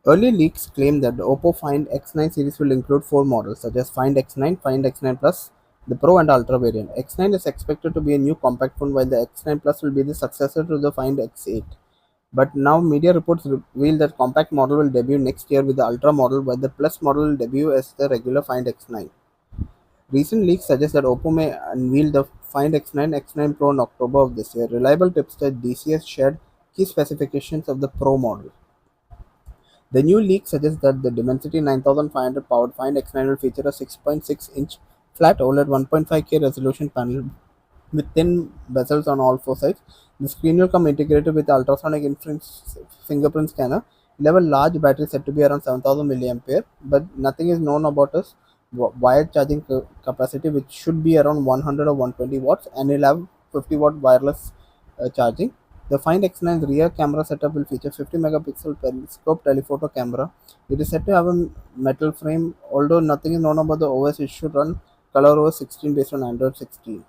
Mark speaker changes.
Speaker 1: Early leaks claim that the Oppo Find X9 series will include four models such as Find X9, Find X9 Plus, the Pro and Ultra variant. X9 is expected to be a new compact phone while the X9 Plus will be the successor to the Find X8. But now media reports reveal that compact model will debut next year with the Ultra model while the Plus model will debut as the regular Find X9. Recent leaks suggest that Oppo may unveil the Find X9, X9 Pro in October of this year. Reliable tipster DCS shared key specifications of the Pro model. The new leak suggests that the Dimensity 9500 powered Find X9 will feature a 6.6-inch flat OLED 1.5K resolution panel with thin bezels on all four sides. The screen will come integrated with the ultrasonic fingerprint scanner. It will have a large battery said to be around 7000 mAh, but nothing is known about its wired charging capacity, which should be around 100 or 120 watts, and it will have 50-watt wireless charging. The Find X9's rear camera setup will feature 50 megapixel Periscope telephoto camera. It is said to have a metal frame, although nothing is known about the OS. It should run ColorOS 16 based on Android 16.